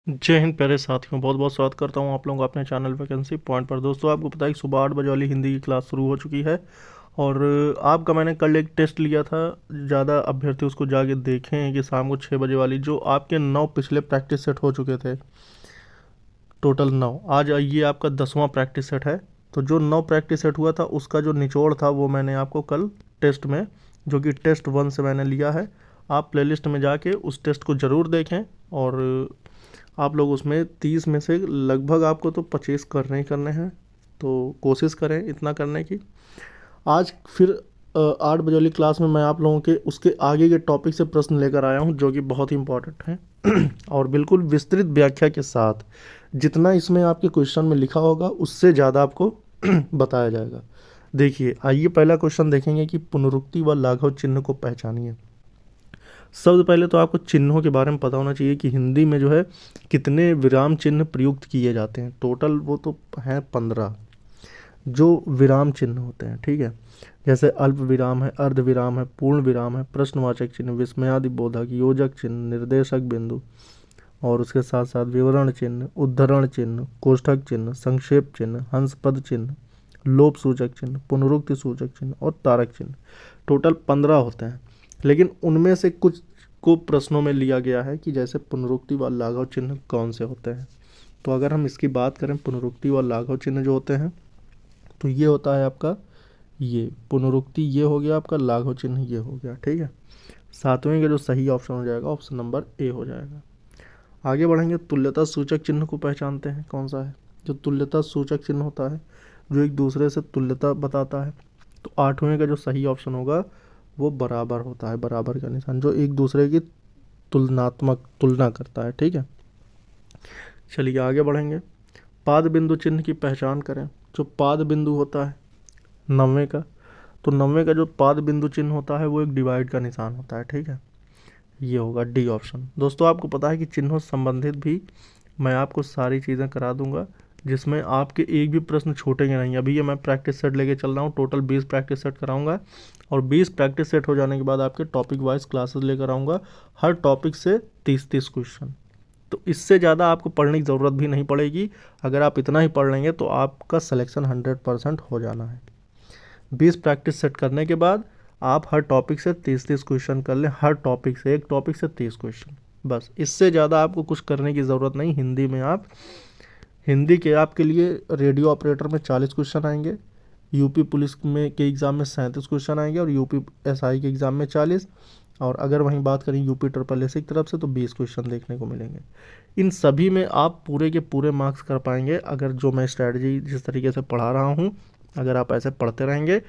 जय हिंद प्यारे साथियों, बहुत बहुत स्वागत करता हूं आप लोगों का अपने चैनल वैकेंसी पॉइंट पर। दोस्तों, आपको पता है कि सुबह 8 बजे वाली हिंदी की क्लास शुरू हो चुकी है। और आपका मैंने कल एक टेस्ट लिया था। ज़्यादा अभ्यर्थी उसको जाके देखें कि शाम को 6 बजे वाली जो आपके 9 पिछले प्रैक्टिस सेट हो चुके थे, टोटल 9। आज ये आपका 10वां प्रैक्टिस सेट है। तो जो 9 प्रैक्टिस सेट हुआ था उसका जो निचोड़ था वो मैंने आपको कल टेस्ट में, जो कि टेस्ट 1 से मैंने लिया है। आप प्लेलिस्ट में जाके उस टेस्ट को ज़रूर देखें। और आप लोग उसमें 30 में से लगभग आपको तो 25 करने ही करने हैं। तो कोशिश करें इतना करने की। आज फिर 8 बजे वाली क्लास में मैं आप लोगों के उसके आगे के टॉपिक से प्रश्न लेकर आया हूं, जो कि बहुत ही इंपॉर्टेंट हैं और बिल्कुल विस्तृत व्याख्या के साथ। जितना इसमें आपके क्वेश्चन में लिखा होगा उससे ज़्यादा आपको बताया जाएगा। देखिए, आइए पहला क्वेश्चन देखेंगे कि पुनरुक्ति व लाघव चिन्ह को पहचानिए। सबसे पहले तो आपको चिन्हों के बारे में पता होना चाहिए कि हिंदी में जो है कितने विराम चिन्ह प्रयुक्त किए जाते हैं। टोटल वो तो हैं 15 जो विराम चिन्ह होते हैं, ठीक है। जैसे अल्प विराम है, अर्ध विराम है, पूर्ण विराम है, प्रश्नवाचक चिन्ह, विस्मयादि बोधक, योजक चिन्ह, निर्देशक बिंदु, और उसके साथ साथ विवरण चिन्ह, उद्धरण चिन्ह, कोष्ठक चिन्ह, संक्षेप चिन्ह, हंसपद चिन्ह, लोप सूचक चिन्ह, पुनरुक्ति सूचक चिन्ह और तारक चिन्ह। टोटल 15 होते हैं। लेकिन उनमें से कुछ को प्रश्नों में लिया गया है कि जैसे पुनरुक्ति व लाघव चिन्ह कौन से होते हैं। तो अगर हम इसकी बात करें, पुनरुक्ति व लाघव चिन्ह जो होते हैं, तो ये होता है आपका, ये पुनरुक्ति ये हो गया आपका, लाघव चिन्ह ये हो गया, ठीक है। सातवें का जो सही ऑप्शन हो जाएगा, ऑप्शन नंबर ए हो जाएगा। आगे बढ़ेंगे, तुल्यता सूचक चिन्ह को पहचानते हैं कौन सा है। जो तुल्यता सूचक चिन्ह होता है, जो एक दूसरे से तुल्यता बताता है, तो 8वें का जो सही ऑप्शन होगा वो बराबर होता है। बराबर का निशान जो एक दूसरे की तुलनात्मक तुलना करता है, ठीक है। चलिए आगे बढ़ेंगे, पाद बिंदु चिन्ह की पहचान करें। जो पाद बिंदु होता है 90 का, तो 90 का जो पाद बिंदु चिन्ह होता है वो एक डिवाइड का निशान होता है, ठीक है। ये होगा डी ऑप्शन। दोस्तों, आपको पता है कि चिन्हों से संबंधित भी मैं आपको सारी चीज़ें करा दूंगा, जिसमें आपके एक भी प्रश्न छूटेंगे नहीं। अभी ये मैं प्रैक्टिस सेट लेके चल रहा हूँ, टोटल 20 प्रैक्टिस सेट कराऊंगा। और 20 प्रैक्टिस सेट हो जाने के बाद आपके टॉपिक वाइज क्लासेस लेकर आऊँगा, हर टॉपिक से 30-30 क्वेश्चन। तो इससे ज़्यादा आपको पढ़ने की ज़रूरत भी नहीं पड़ेगी। अगर आप इतना ही पढ़ लेंगे तो आपका सिलेक्शन 100% हो जाना है। 20 प्रैक्टिस सेट करने के बाद आप हर टॉपिक से 30-30 क्वेश्चन कर लें। हर टॉपिक से, एक टॉपिक से 30 क्वेश्चन, बस। इससे ज़्यादा आपको कुछ करने की ज़रूरत नहीं। हिंदी में आप, हिंदी के आपके लिए रेडियो ऑपरेटर में 40 क्वेश्चन आएंगे, यूपी पुलिस में के एग्ज़ाम में 37 क्वेश्चन आएंगे, और यूपी एसआई के एग्ज़ाम में 40। और अगर वहीं बात करें यूपी ट्रिपल एस की तरफ से, तो 20 क्वेश्चन देखने को मिलेंगे। इन सभी में आप पूरे के पूरे मार्क्स कर पाएंगे अगर जो मैं स्ट्रैटेजी जिस तरीके से पढ़ा रहा हूँ, अगर आप ऐसे पढ़ते रहेंगे।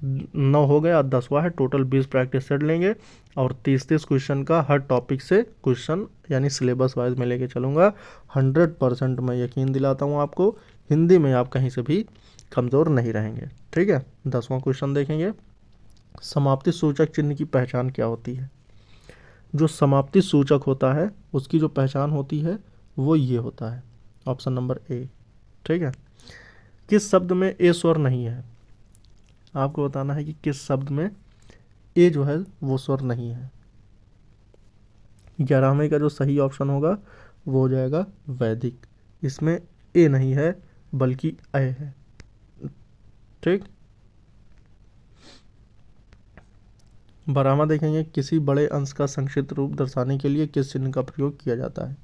9 हो गया, 10वां है, टोटल 20 प्रैक्टिस सेट लेंगे और 30-30 क्वेश्चन का हर टॉपिक से क्वेश्चन, यानी सिलेबस वाइज में लेके चलूँगा। 100% मैं यकीन दिलाता हूँ आपको, हिंदी में आप कहीं से भी कमज़ोर नहीं रहेंगे, ठीक है। 10वां क्वेश्चन देखेंगे, समाप्ति सूचक चिन्ह की पहचान क्या होती है। जो समाप्ति सूचक होता है उसकी जो पहचान होती है वो ये होता है, ऑप्शन नंबर ए, ठीक है। किस शब्द में ए स्वर नहीं है, आपको बताना है कि किस शब्द में ए जो है वो स्वर नहीं है। 11वें का जो सही ऑप्शन होगा वो हो जाएगा वैदिक। इसमें ए नहीं है बल्कि ए है, ठीक। 12वां देखेंगे, किसी बड़े अंश का संक्षिप्त रूप दर्शाने के लिए किस चिन्ह का प्रयोग किया जाता है।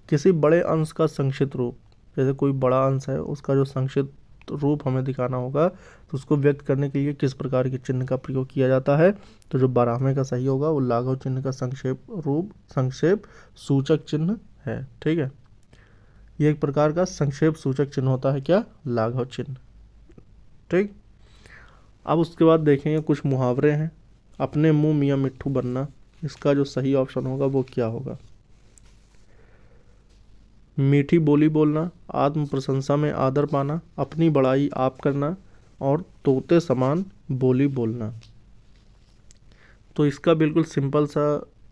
किसी बड़े अंश का संक्षिप्त रूप, जैसे कोई बड़ा अंश है उसका जो संक्षिप्त रूप हमें दिखाना होगा, तो उसको व्यक्त करने के लिए किस प्रकार के चिन्ह का प्रयोग किया जाता है। तो जो 12वें का सही होगा वो लाघव चिन्ह का संक्षेप रूप, संक्षेप सूचक चिन्ह है, ठीक है। ये एक प्रकार का संक्षेप सूचक चिन्ह होता है, क्या, लाघव चिन्ह, ठीक। अब उसके बाद देखेंगे कुछ मुहावरे हैं। अपने मुंह मियाँ मिट्ठू बनना, इसका जो सही ऑप्शन होगा वो क्या होगा। मीठी बोली बोलना, आत्म प्रशंसा में आदर पाना, अपनी बड़ाई आप करना, और तोते समान बोली बोलना। तो इसका बिल्कुल सिंपल सा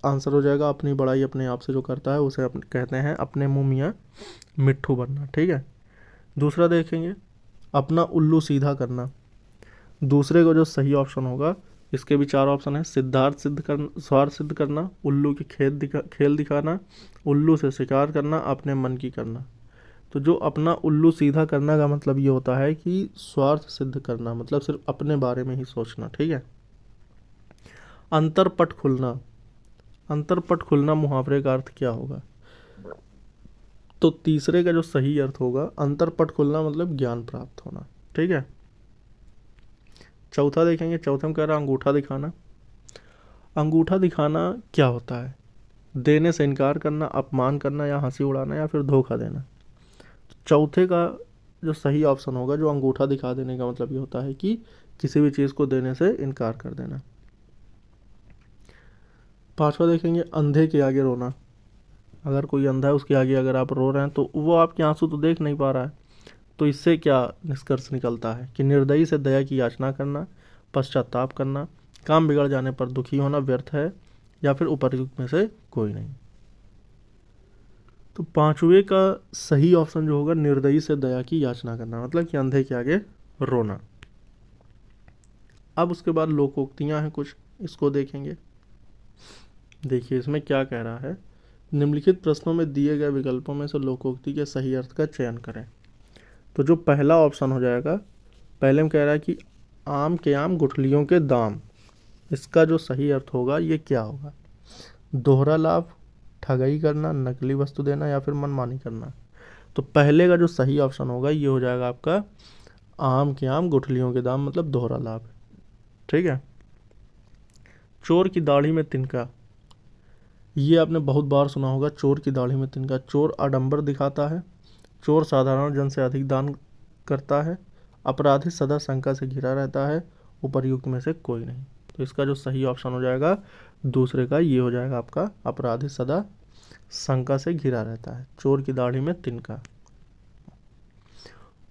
आंसर हो जाएगा, अपनी बड़ाई अपने आप से जो करता है उसे कहते हैं अपने मुंह मियाँ मिट्ठू बनना, ठीक है। दूसरा देखेंगे, अपना उल्लू सीधा करना। दूसरे को जो सही ऑप्शन होगा इसके भी चार ऑप्शन है। सिद्धार्थ सिद्ध करना, स्वार्थ सिद्ध करना, उल्लू की खेल दिखाना, उल्लू से शिकार करना, अपने मन की करना। तो जो अपना उल्लू सीधा करना का मतलब ये होता है कि स्वार्थ सिद्ध करना, मतलब सिर्फ अपने बारे में ही सोचना। ठीक है। अंतरपट खुलना, अंतरपट खुलना मुहावरे का अर्थ क्या होगा? तो तीसरे का जो सही अर्थ होगा, अंतरपट खुलना मतलब ज्ञान प्राप्त होना। ठीक है। चौथा देखेंगे, चौथे में कह रहा अंगूठा दिखाना। अंगूठा दिखाना क्या होता है? देने से इनकार करना, अपमान करना, या हंसी उड़ाना, या फिर धोखा देना। चौथे का जो सही ऑप्शन होगा, जो अंगूठा दिखा देने का मतलब ये होता है कि किसी भी चीज़ को देने से इनकार कर देना। पांचवा देखेंगे, अंधे के आगे रोना। अगर कोई अंधा है, उसके आगे अगर आप रो रहे हैं तो वो आपके आंसू तो देख नहीं पा रहा है, तो इससे क्या निष्कर्ष निकलता है कि निर्दयी से दया की याचना करना, पश्चाताप करना, काम बिगड़ जाने पर दुखी होना व्यर्थ है, या फिर उपर्युक्त में से कोई नहीं। तो पांचवे का सही ऑप्शन जो होगा, निर्दयी से दया की याचना करना, मतलब कि अंधे के आगे रोना। अब उसके बाद लोकोक्तियां हैं कुछ, इसको देखेंगे। देखिए इसमें क्या कह रहा है, निम्नलिखित प्रश्नों में दिए गए विकल्पों में से लोकोक्ति के सही अर्थ का चयन करें। तो जो पहला ऑप्शन हो जाएगा, पहले में कह रहा है कि आम के आम गुठलियों के दाम, इसका जो सही अर्थ होगा ये क्या होगा? दोहरा लाभ, ठगाई करना, नकली वस्तु देना, या फिर मनमानी करना। तो पहले का जो सही ऑप्शन होगा ये हो जाएगा आपका आम के आम गुठलियों के दाम, मतलब दोहरा लाभ। ठीक है। चोर की दाढ़ी में तिनका, ये आपने बहुत बार सुना होगा, चोर की दाढ़ी में तिनका। चोर आडंबर दिखाता है, चोर साधारण जन से अधिक दान करता है, अपराधी सदा शंका से घिरा रहता है, उपर्युक्त में से कोई नहीं। तो इसका जो सही ऑप्शन हो जाएगा दूसरे का, ये हो जाएगा आपका अपराधी सदा शंका से घिरा रहता है, चोर की दाढ़ी में तिनका।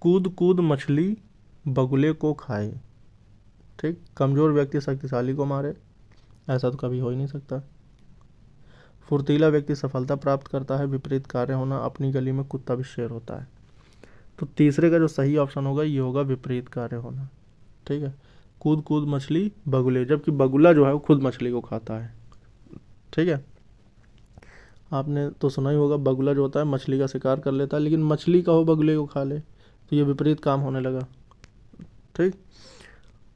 कूद कूद मछली बगुले को खाए। ठीक, कमजोर व्यक्ति शक्तिशाली को मारे, ऐसा तो कभी हो ही नहीं सकता। फुर्तीला व्यक्ति सफलता प्राप्त करता है, विपरीत कार्य होना, अपनी गली में कुत्ता भी शेर होता है। तो तीसरे का जो सही ऑप्शन होगा ये होगा विपरीत कार्य होना। ठीक है। कूद कूद मछली बगुले, जबकि बगुला जो है वो खुद मछली को खाता है। ठीक है। आपने तो सुना ही होगा, बगुला जो होता है मछली का शिकार कर लेता है, लेकिन मछली का हो बगुले को खा ले, तो ये विपरीत काम होने लगा। ठीक।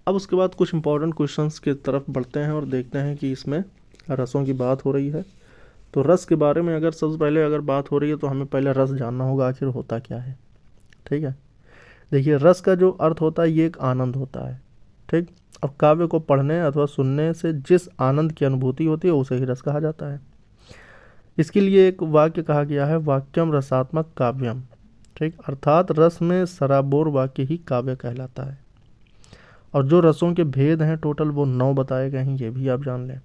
अब उसके बाद कुछ इंपॉर्टेंट क्वेश्चंस की तरफ बढ़ते हैं और देखते हैं कि इसमें रसों की बात हो रही है, तो रस के बारे में अगर सबसे पहले अगर बात हो रही है तो हमें पहले रस जानना होगा आखिर होता क्या है। ठीक है। देखिए रस का जो अर्थ होता है ये एक आनंद होता है। ठीक। अब काव्य को पढ़ने अथवा सुनने से जिस आनंद की अनुभूति होती है उसे ही रस कहा जाता है। इसके लिए एक वाक्य कहा गया है, वाक्यम रसात्मक काव्यम। ठीक, अर्थात रस में सराबोर वाक्य ही काव्य कहलाता है। और जो रसों के भेद हैं टोटल वो 9 बताए गए हैं, ये भी आप जान लें।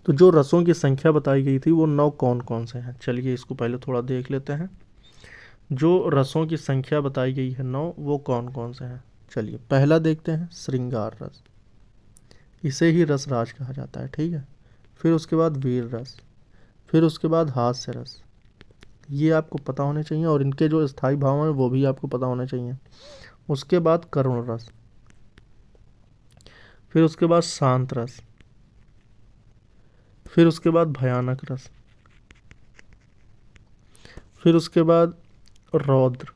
तो जो रसों की संख्या बताई गई थी वो 9 कौन कौन से हैं, चलिए इसको पहले थोड़ा देख लेते हैं। जो रसों की संख्या बताई गई है 9, वो कौन कौन से हैं। चलिए पहला देखते हैं, श्रृंगार रस, इसे ही रसराज कहा जाता है। ठीक है। फिर उसके बाद वीर रस, फिर उसके बाद हास्य रस, ये आपको पता होने चाहिए, और इनके जो स्थायी भाव हैं वो भी आपको पता होने चाहिए। उसके बाद करुण रस, फिर उसके बाद शांत रस, फिर उसके बाद भयानक रस, फिर उसके बाद रौद्र,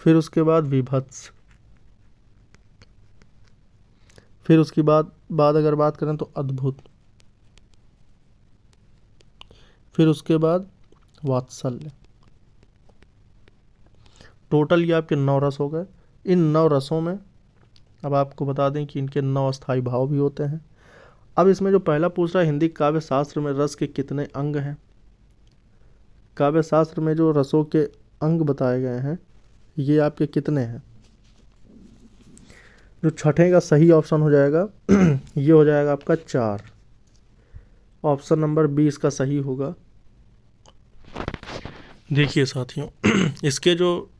फिर उसके बाद विभत्स, फिर उसकी बाद अगर बात करें तो अद्भुत, फिर उसके बाद वात्सल्य। टोटल ये आपके 9 रस हो गए। इन 9 रसों में अब आपको बता दें कि इनके 9 अस्थायी भाव भी होते हैं। अब इसमें जो पहला पूछ रहा है, हिंदी काव्य शास्त्र में रस के कितने अंग हैं। काव्य शास्त्र में जो रसों के अंग बताए गए हैं ये आपके कितने हैं। जो छठे का सही ऑप्शन हो जाएगा ये हो जाएगा आपका 4, ऑप्शन नंबर 20 का सही होगा। देखिए साथियों इसके जो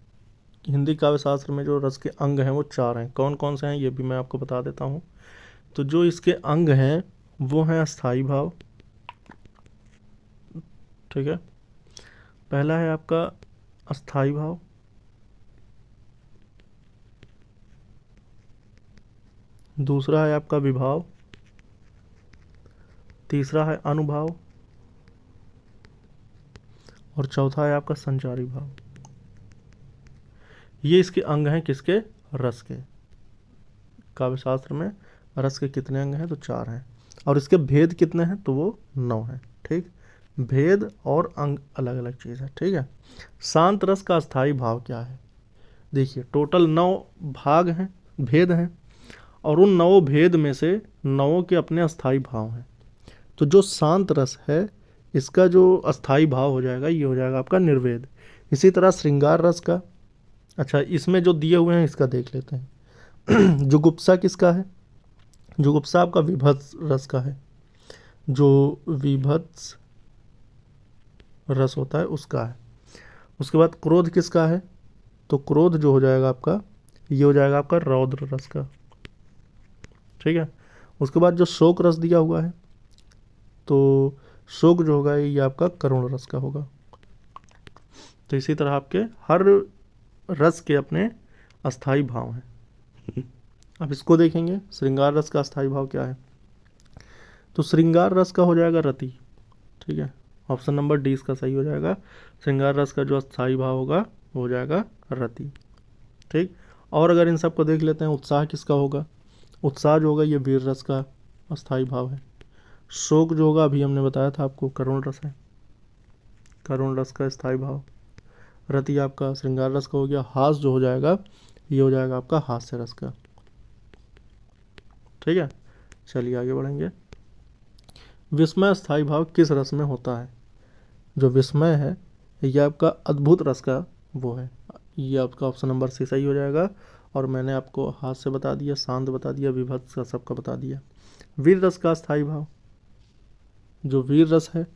हिंदी काव्य शास्त्र में जो रस के अंग हैं वो 4 हैं। कौन कौन से हैं ये भी मैं आपको बता देता हूँ। तो जो इसके अंग हैं वो हैं अस्थाई भाव। ठीक है। पहला है आपका अस्थाई भाव, दूसरा है आपका विभाव, तीसरा है अनुभाव, और चौथा है आपका संचारी भाव। ये इसके अंग हैं किसके? रस के। काव्य शास्त्र में रस के कितने अंग हैं? तो 4 हैं। और इसके भेद कितने हैं? तो वो 9 हैं। ठीक, भेद और अंग अलग अलग चीज़ है। ठीक है, शांत रस का अस्थाई भाव क्या है? देखिए टोटल 9 भाग हैं, भेद हैं, और उन 9 भेद में से 9 के अपने अस्थाई भाव हैं। तो जो शांत रस है इसका जो अस्थाई भाव हो जाएगा ये हो जाएगा आपका निर्वेद। इसी तरह श्रृंगार रस का, अच्छा इसमें जो दिए हुए हैं इसका देख लेते हैं। जुगुप्सा किसका है? जुगुप्सा आपका विभत्स रस का है, जो विभत्स रस होता है उसका है। उसके बाद क्रोध किसका है? तो क्रोध जो हो जाएगा आपका, ये हो जाएगा आपका रौद्र रस का। ठीक है, उसके बाद जो शोक रस दिया हुआ है, तो शोक जो होगा ये आपका करुण रस का होगा। तो इसी तरह आपके हर रस के अपने अस्थाई भाव हैं। अब इसको देखेंगे, श्रृंगार रस का अस्थाई भाव क्या है? तो श्रृंगार रस का हो जाएगा रति। ठीक है, ऑप्शन नंबर डी इसका सही हो जाएगा। श्रृंगार रस का जो अस्थाई भाव होगा वो हो जाएगा रति। ठीक, और अगर इन सब को देख लेते हैं, उत्साह किसका होगा? उत्साह जो होगा ये वीर रस का अस्थाई भाव है। शोक जो होगा अभी हमने बताया था आपको करुण रस है, करुण रस का स्थायी भाव। रति आपका श्रृंगार रस का हो गया। हास जो हो जाएगा ये हो जाएगा आपका हास्य रस का। ठीक है, चलिए आगे बढ़ेंगे। विस्मय स्थायी भाव किस रस में होता है? जो विस्मय है ये आपका अद्भुत रस का वो है, ये आपका ऑप्शन नंबर सी सही हो जाएगा। और मैंने आपको हास्य बता दिया, शांत बता दिया, विभत्स का सबका बता दिया। वीर रस का स्थायी भाव, जो वीर रस है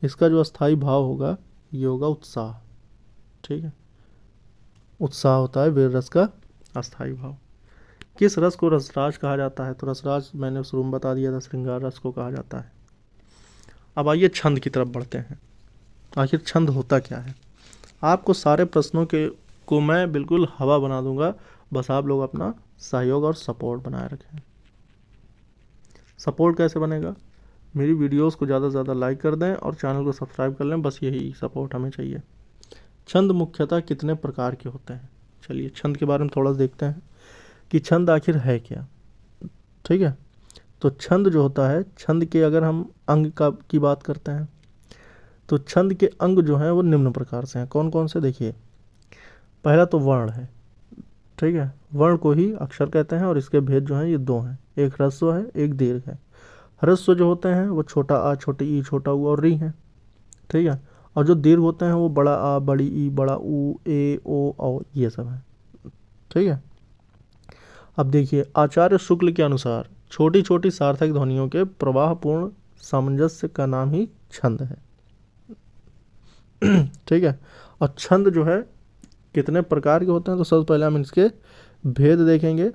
इसका जो अस्थाई भाव होगा ये होगा उत्साह। ठीक है, उत्साह होता है वीर रस का अस्थाई भाव। किस रस को रसराज कहा जाता है? तो रसराज मैंने शुरू में बता दिया था, श्रृंगार रस को कहा जाता है। अब आइए छंद की तरफ बढ़ते हैं। आखिर छंद होता क्या है? आपको सारे प्रश्नों के को मैं बिल्कुल हवा बना दूंगा, बस आप लोग अपना सहयोग और सपोर्ट बनाए रखें। सपोर्ट कैसे बनेगा? मेरी वीडियोस को ज़्यादा से ज़्यादा लाइक कर दें और चैनल को सब्सक्राइब कर लें, बस यही सपोर्ट हमें चाहिए। छंद मुख्यतः कितने प्रकार के होते हैं? चलिए छंद के बारे में थोड़ा सा देखते हैं कि छंद आखिर है क्या। ठीक है, तो छंद जो होता है, छंद के अगर हम अंग की बात करते हैं तो छंद के अंग जो हैं वो निम्न प्रकार से हैं। कौन कौन से? देखिए, पहला तो वर्ण है। ठीक है, वर्ण को ही अक्षर कहते हैं और इसके भेद जो हैं ये 2 हैं, एक ह्रस्व है एक दीर्घ है। ह्रस्व जो होते हैं वो छोटा आ, छोटी ई, छोटा ऊ और री हैं। ठीक है, और जो दीर्घ होते हैं वो बड़ा आ, बड़ी ई, बड़ा ऊ, ए, ओ, औ, ये सब है। ठीक है, अब देखिए आचार्य शुक्ल के अनुसार छोटी छोटी सार्थक ध्वनियों के प्रवाहपूर्ण सामंजस्य का नाम ही छंद है। ठीक है, और छंद जो है कितने प्रकार के होते हैं? तो सबसे पहले हम इसके भेद देखेंगे।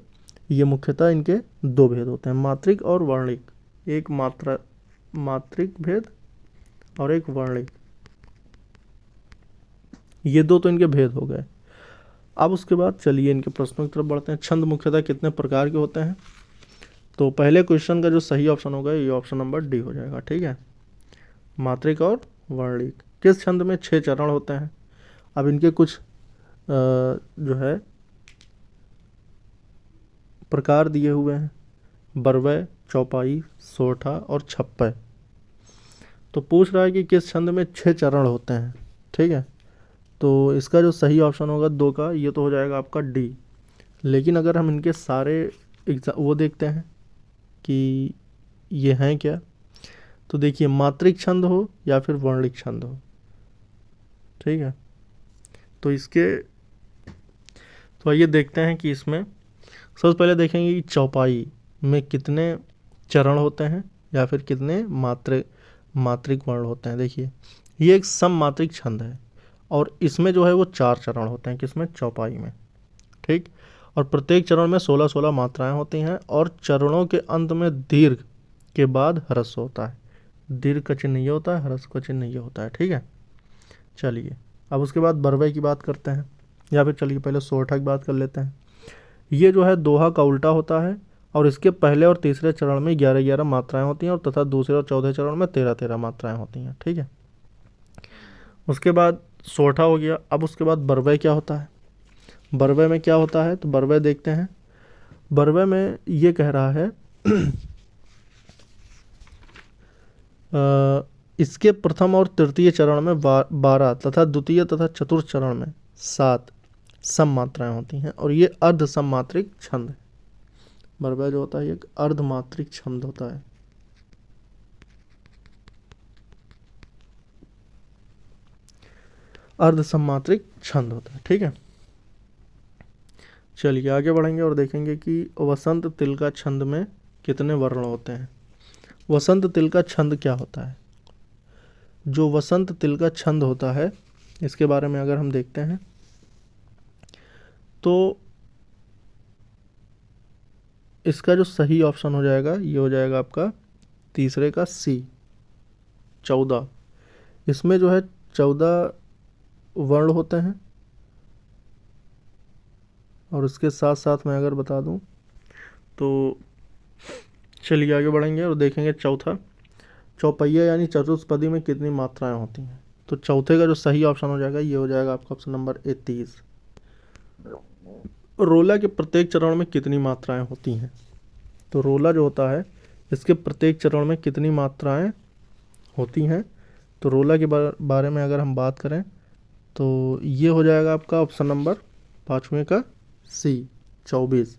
ये मुख्यतः इनके 2 भेद होते हैं, मात्रिक और वर्णिक। एक मात्रिक भेद और एक वर्णिक, ये 2 तो इनके भेद हो गए। अब उसके बाद चलिए इनके प्रश्नों की तरफ बढ़ते हैं। छंद मुख्यतः कितने प्रकार के होते हैं? तो पहले क्वेश्चन का जो सही ऑप्शन होगा ये ऑप्शन नंबर डी हो जाएगा। ठीक है, मात्रिक और वर्णिक। किस छंद में 6 चरण होते हैं? अब इनके कुछ जो है प्रकार दिए हुए हैं, बरवय, चौपाई, सोरठा और छप्पय। तो पूछ रहा है कि किस छंद में 6 चरण होते हैं। ठीक है, तो इसका जो सही ऑप्शन होगा 2 का, ये तो हो जाएगा आपका डी। लेकिन अगर हम इनके सारे वो देखते हैं कि ये हैं क्या, तो देखिए मात्रिक छंद हो या फिर वर्णिक छंद हो। ठीक है, तो आइए देखते हैं कि इसमें सबसे पहले देखेंगे कि चौपाई में कितने चरण होते हैं या फिर कितने मात्रिक वर्ण होते हैं। देखिए ये एक सम मात्रिक छंद है और इसमें जो है वो 4 चरण होते हैं। किसमें? चौपाई में। ठीक, और प्रत्येक चरण में 16-16 मात्राएं होती हैं और चरणों के अंत में दीर्घ के बाद ह्रस्व होता है। दीर्घ का चिन्ह ये होता है, ह्रस्व का चिन्ह ये होता है। ठीक है, चलिए अब उसके बाद बरवय की बात करते हैं, या फिर चलिए पहले सोरठा की बात कर लेते हैं। ये जो है दोहा का उल्टा होता है और इसके पहले और तीसरे चरण में 11-11 मात्राएं होती हैं और तथा दूसरे और चौथे चरण में 13-13 मात्राएं होती हैं। ठीक है, उसके बाद सोठा हो गया। अब उसके बाद बरवय क्या होता है, बरवय में क्या होता है, तो बरवय देखते हैं। बरवय में ये कह रहा है इसके प्रथम और तृतीय चरण में 12 तथा द्वितीय तथा चतुर्थ चरण में 7 सम मात्राएं होती हैं और ये अर्ध सममात्रिक छंद है। बरवय जो होता है एक अर्धमात्रिक छंद होता है। अर्ध सममात्रिक छंद होता है। ठीक है, चलिए आगे बढ़ेंगे और देखेंगे कि वसंत तिल का छंद में कितने वर्ण होते हैं। वसंत तिल का छंद क्या होता है, जो वसंत तिल का छंद होता है इसके बारे में अगर हम देखते हैं तो इसका जो सही ऑप्शन हो जाएगा ये हो जाएगा आपका तीसरे का सी, 14। इसमें जो है 14 वर्ण होते हैं और उसके साथ साथ मैं अगर बता दूं तो चलिए आगे बढ़ेंगे और देखेंगे चौथा, चौपहिया यानी चतुष्पदी में कितनी मात्राएं होती हैं। तो चौथे का जो सही ऑप्शन हो जाएगा ये हो जाएगा आपका ऑप्शन नंबर ए, 30। रोला के प्रत्येक चरण में कितनी मात्राएं होती हैं, तो रोला जो होता है इसके प्रत्येक चरण में कितनी मात्राएं होती हैं। तो रोला के बारे में अगर हम बात करें तो ये हो जाएगा आपका ऑप्शन नंबर 5वें का सी, 24।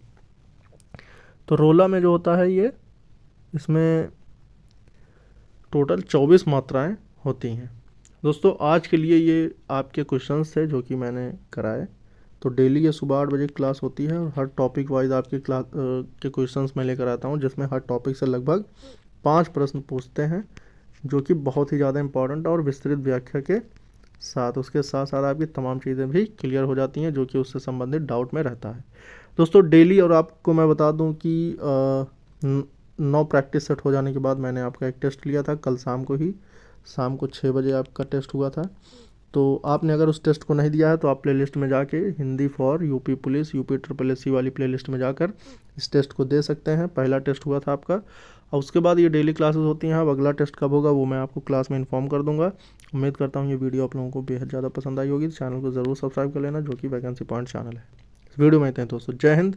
तो रोला में जो होता है ये इसमें टोटल 24 मात्राएं होती हैं। दोस्तों आज के लिए ये आपके क्वेश्चंस थे जो कि मैंने कराए। तो डेली ये सुबह 8 बजे क्लास होती है और हर टॉपिक वाइज आपके क्लास के क्वेश्चंस मैं लेकर आता हूँ, जिसमें हर टॉपिक से लगभग 5 प्रश्न पूछते हैं जो कि बहुत ही ज़्यादा इंपॉर्टेंट और विस्तृत व्याख्या के साथ, उसके साथ साथ आपकी तमाम चीज़ें भी क्लियर हो जाती हैं जो कि उससे संबंधित डाउट में रहता है। दोस्तों डेली, और आपको मैं बता दूं कि 9 प्रैक्टिस सेट हो जाने के बाद मैंने आपका एक टेस्ट लिया था कल शाम को ही, शाम को 6 बजे आपका टेस्ट हुआ था। तो आपने अगर उस टेस्ट को नहीं दिया है तो आप प्लेलिस्ट में जाके Hindi for UP police UP SSC वाली प्लेलिस्ट में जाकर इस टेस्ट को दे सकते हैं। पहला टेस्ट हुआ था आपका और उसके बाद ये डेली क्लासेस होती हैं। अब अगला टेस्ट कब होगा वो मैं आपको क्लास में इन्फॉर्म कर दूंगा। उम्मीद करता हूँ ये वीडियो आप लोगों को बेहद ज़्यादा पसंद आई होगी। चैनल को ज़रूर सब्सक्राइब कर लेना जो कि वैकेंसी पॉइंट चैनल है। इस वीडियो में इतना ही दोस्तों, जय हिंद।